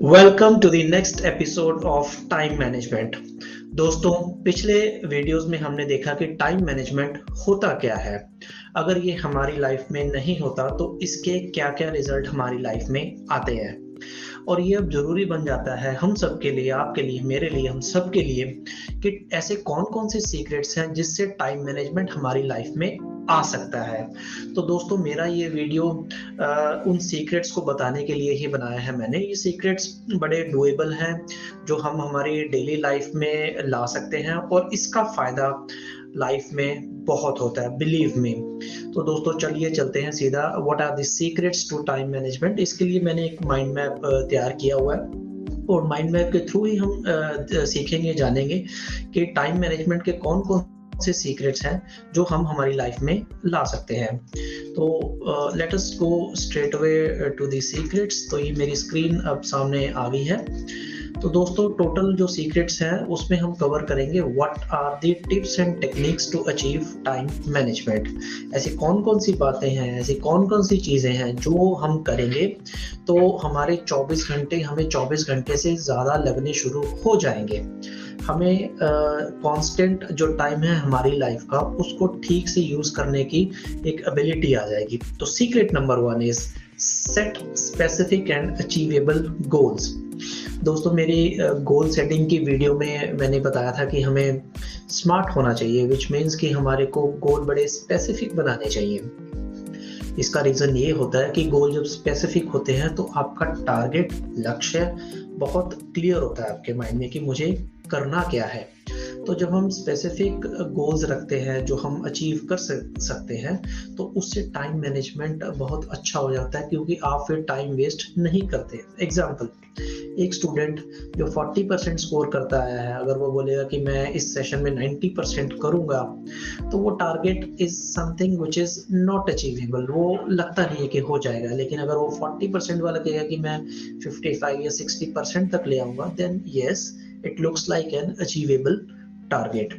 Welcome to the next episode of time management. दोस्तों, पिछले videos में हमने देखा कि टाइम मैनेजमेंट होता क्या है। अगर ये हमारी लाइफ में नहीं होता तो इसके क्या-क्या रिजल्ट हमारी लाइफ में आते हैं। और ये अब ज़रूरी बन जाता है हम सबके लिए, आपके लिए, मेरे लिए, हम सबके लिए कि ऐसे कौन-कौन से सीक्रेट्स हैं जिससे टाइम मैनेजमेंट हमारी लाइफ में आ सकता है। तो दोस्तों, मेरा ये वीडियो उन सीक्रेट्स को बताने के लिए ही बनाया है मैंने। ये सीक्रेट्स बड़े डुएबल हैं, जो हम हमारी डेली लाइफ में ला सकते हैं और इसका फ़ायदा लाइफ में बहुत होता है, बिलीव मी। तो दोस्तों, चलिए चलते हैं सीधा what are the secrets to time management. इसके लिए मैंने एक माइंड मैप तैयार किया हुआ है और माइंड मैप के थ्रू ही हम सीखेंगे, जानेंगे कि टाइम मैनेजमेंट के कौन-कौन से सीक्रेट्स हैं जो हम हमारी लाइफ में ला सकते हैं। तो let us go straight away to the secrets. तो ये मेरी स्क्रीन अब सामने आ गई है। तो दोस्तों, टोटल जो सीक्रेट्स हैं उसमें हम कवर करेंगे what are the tips and techniques to achieve time management. ऐसी कौन-कौन सी बातें हैं, ऐसी कौन-कौन सी चीज़ें हैं जो हम करेंगे तो हमारे 24 घंटे हमें 24 घंटे से ज़्यादा लगने शुरू हो जाएँगे। हमें कांस्टेंट जो टाइम है हमारी लाइफ का उसको ठीक से यूज़ करने की एक एबिलिटी आ जाएगी। तो secret number 1 is set specific and achievable goals. दोस्तों, मेरी गोल सेटिंग की वीडियो में मैंने बताया था कि हमें स्मार्ट होना चाहिए, व्हिच मीन्स कि हमारे को गोल बड़े स्पेसिफिक बनाने चाहिए। इसका रीज़न ये होता है कि गोल जब स्पेसिफिक होते हैं तो आपका टारगेट, लक्ष्य बहुत क्लियर होता है आपके माइंड में कि मुझे करना क्या है। तो जब हम स्पेसिफिक गोल्स रखते हैं जो हम अचीव कर सकते हैं तो उससे टाइम मैनेजमेंट बहुत अच्छा हो जाता है, क्योंकि आप फिर टाइम वेस्ट नहीं करते। एग्जाम्पल, एक स्टूडेंट जो 40% स्कोर करता आया है, अगर वो बोलेगा कि मैं इस सेशन में 90% करूंगा, तो वो target is something which is not achievable. वो लगता नहीं है कि हो जाएगा। लेकिन अगर वो 40% वाला कहेगा कि मैं 55 या 60% तक ले आऊंगा, then yes, it looks like an achievable target.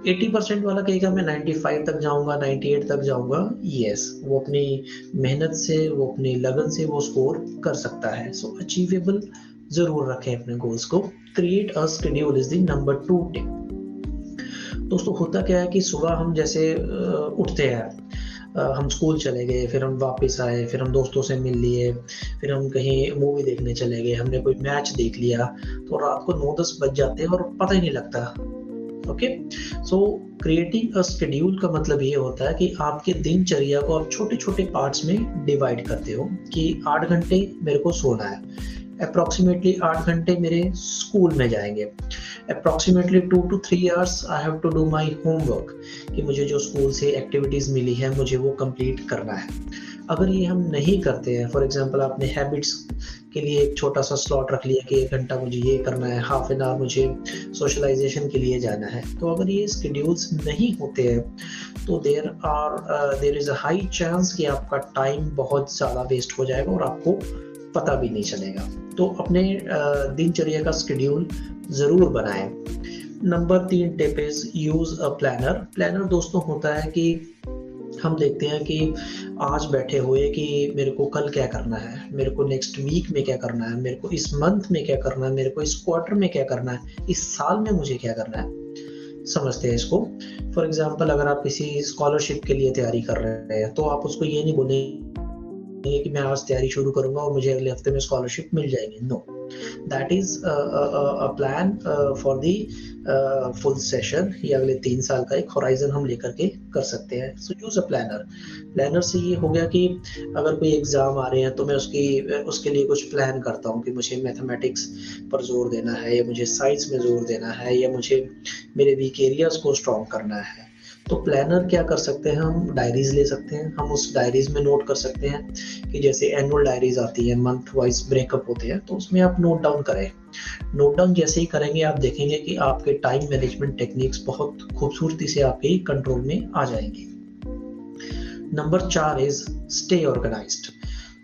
80% वाला कहेगा मैं 95 तक जाऊंगा, 98 तक जाऊंगा, यस, वो अपनी मेहनत से, वो अपनी लगन से वो स्कोर कर सकता है। सो अचीवेबल जरूर रखें अपने गोल्स को। Create a schedule is the number 2 tip. दोस्तों, होता क्या है कि सुबह हम जैसे उठते हैं, हम स्कूल चले गए, फिर हम वापस आए, फिर हम दोस्तों से मिल लिए, फिर हम कहीं मूवी देखने चले गए, हमने कोई मैच देख लिया, तो रात को 9-10 बज जाते हैं और पता ही नहीं लगता। Okay, so creating a schedule का मतलब ये होता है कि आपके दिनचर्या को आप छोटे-छोटे पार्ट्स में डिवाइड करते हो कि 8 घंटे मेरे को सोना है, अप्रॉक्सीमेटली 8 घंटे मेरे स्कूल में जाएंगे, approximately 2 to 3 hours I have to do my homework, कि मुझे जो स्कूल से एक्टिविटीज़ मिली है मुझे वो कंप्लीट करना है। अगर ये हम नहीं करते हैं, फॉर एग्जांपल आपने हैबिट्स के लिए एक छोटा सा स्लॉट रख लिया कि 1 घंटा मुझे ये करना है, हाफ एन आवर मुझे सोशलाइजेशन के लिए जाना है, तो अगर ये शेड्यूल्स नहीं होते हैं तो there is a high chance कि आपका टाइम बहुत ज़्यादा वेस्ट हो जाएगा और आपको पता भी नहीं चलेगा। तो अपने दिनचर्या का शेड्यूल ज़रूर बनाएं। Number 3 tip is use a planner. Planner दोस्तों होता है कि हम देखते हैं कि आज बैठे हुए कि मेरे को कल क्या करना है, मेरे को नेक्स्ट वीक में क्या करना है, मेरे को इस मंथ में क्या करना है, मेरे को इस क्वार्टर में क्या करना है, इस साल में मुझे क्या करना है। समझते हैं इसको। फॉर एग्जांपल, अगर आप किसी स्कॉलरशिप के लिए तैयारी कर रहे हैं तो आप उसको ये नहीं बोलेंगे कि मैं आज तैयारी शुरू करूंगा और मुझे अगले हफ्ते में स्कॉलरशिप मिल जाएगी। No, that is a plan for the full session, या अगले 3 साल का एक होराइजन हम लेकर के कर सकते हैं। सो यूज अ प्लानर। प्लानर से ये हो गया कि अगर कोई एग्जाम आ रहे हैं तो मैं उसके लिए कुछ प्लान करता हूँ कि मुझे मैथमेटिक्स पर जोर देना है, या मुझे साइंस में जोर देना है, या मुझे मेरे वीक एरियाज को स्ट्रॉन्ग करना है। तो प्लानर क्या कर सकते हैं, हम डायरीज ले सकते हैं, हम उस डायरीज में नोट कर सकते हैं कि जैसे एनुअल डायरीज आती है, मंथ वाइज ब्रेकअप होते हैं, तो उसमें आप नोट डाउन करें। नोट डाउन जैसे ही करेंगे आप देखेंगे कि आपके टाइम मैनेजमेंट टेक्निक्स बहुत खूबसूरती से आपके कंट्रोल में आ जाएंगे। Number 4 is stay organised.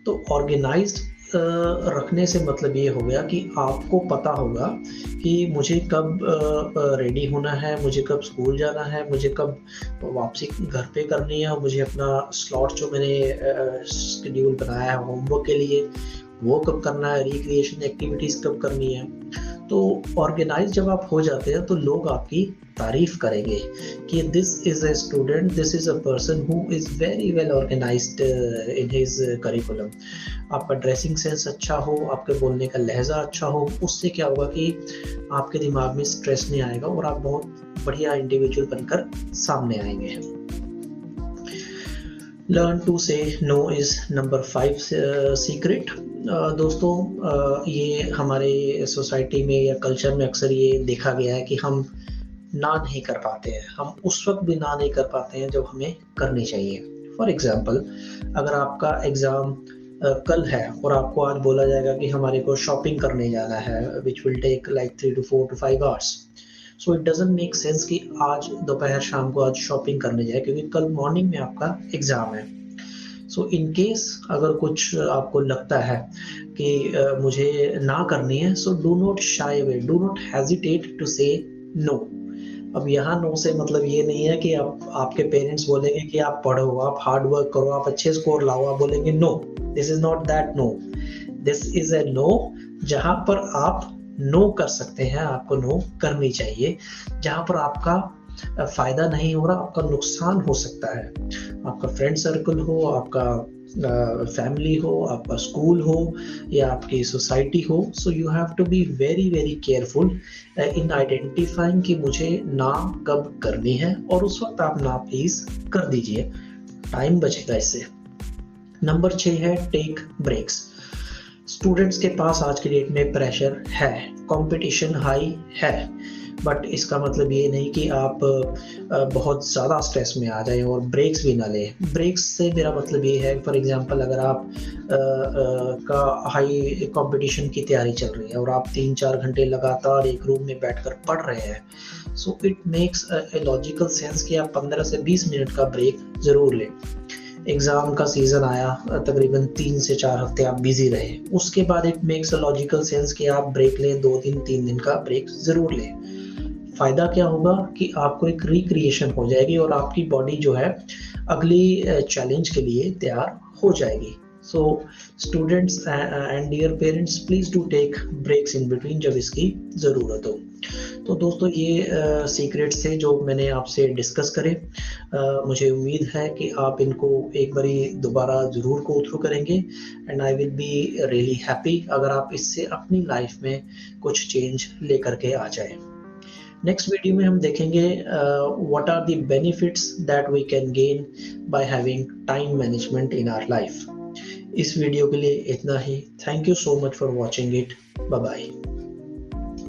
तो ऑर्गेनाइज्ड रखने से मतलब ये हो गया कि आपको पता होगा कि मुझे कब रेडी होना है, मुझे कब स्कूल जाना है, मुझे कब वापसी घर पे करनी है, और मुझे अपना स्लॉट जो मैंने शेड्यूल बनाया है होमवर्क के लिए वो कब करना है, रिक्रिएशन एक्टिविटीज़ कब करनी है। तो ऑर्गेनाइज जब आप हो जाते हैं तो लोग आपकी तारीफ करेंगे कि this is a student, this is a person who is very well organised in his curriculum. आपका ड्रेसिंग सेंस अच्छा हो, आपके बोलने का लहजा अच्छा हो, उससे क्या होगा कि आपके दिमाग में स्ट्रेस नहीं आएगा और आप बहुत बढ़िया इंडिविजुअल बनकर सामने आएंगे। Learn to say no is number 5 secret. दोस्तों, ये हमारे सोसाइटी में या कल्चर में अक्सर ये देखा गया है कि हम ना नहीं कर पाते हैं। हम उस वक़्त भी ना नहीं कर पाते हैं जब हमें करनी चाहिए। फॉर एग्ज़ाम्पल, अगर आपका एग्ज़ाम कल है और आपको आज बोला जाएगा कि हमारे को शॉपिंग करने जाना है which will take like 3 to 4 to 5 hours. So it doesn't make sense कि आज दोपहर शाम को आज शॉपिंग करने जाएँ क्योंकि कल मॉर्निंग में आपका एग्ज़ाम है। सो इन केस अगर कुछ आपको लगता है कि मुझे ना करनी है, so do not shy away, do not hesitate to say no. अब यहाँ नो से मतलब ये नहीं है कि आप आपके पेरेंट्स बोलेंगे कि आप पढ़ो, आप हार्ड वर्क करो, आप अच्छे स्कोर लाओ, आप बोलेंगे no, this is not that no. This is a no जहाँ पर आप नो कर सकते हैं, आपको नो करनी चाहिए। जहाँ पर आपका फ़ायदा नहीं हो रहा, आपका नुकसान हो सकता है। आपका फ्रेंड सर्कल हो, आपका फैमिली हो, आपका स्कूल हो या आपकी सोसाइटी हो, so you have to be very very careful in identifying कि मुझे ना कब करनी है और उस वक्त आप ना प्लीज कर दीजिए, टाइम बचेगा इससे। नंबर 6 है टेक ब्रेक्स। स्टूडेंट्स के पास आज की डेट में प्रेशर है, कंपटीशन हाई है, बट इसका मतलब ये नहीं कि आप बहुत ज़्यादा स्ट्रेस में आ जाएँ और ब्रेक्स भी ना लें। ब्रेक्स से मेरा मतलब ये है, फॉर एग्ज़ाम्पल अगर आप का हाई कंपटीशन की तैयारी चल रही है और आप 3-4 घंटे लगातार एक रूम में बैठकर पढ़ रहे हैं, so it makes a logical sense कि आप 15 से 20 मिनट का ब्रेक ज़रूर लें। एग्ज़ाम का सीज़न आया, तकरीबन 3 से 4 हफ़्ते आप बिज़ी रहे। उसके बाद it makes a logical sense कि आप ब्रेक लें, 2 दिन, 3 दिन का ब्रेक ज़रूर लें। फ़ायदा क्या होगा कि आपको एक रिक्रिएशन हो जाएगी और आपकी बॉडी जो है अगली चैलेंज के लिए तैयार हो जाएगी। So students and dear parents, please do take breaks in between जब इसकी ज़रूरत हो। तो दोस्तों, ये सीक्रेट्स थे जो मैंने आपसे डिस्कस करे। मुझे उम्मीद है कि आप इनको एक बारी दोबारा ज़रूर गो थ्रू करेंगे and I will be really happy अगर आप इससे अपनी लाइफ में कुछ चेंज लेकर के आ जाएँ। नेक्स्ट वीडियो में हम देखेंगे what are the benefits that we can gain by having time management in our life. इस वीडियो के लिए इतना ही। Thank you so much for watching it. Bye bye.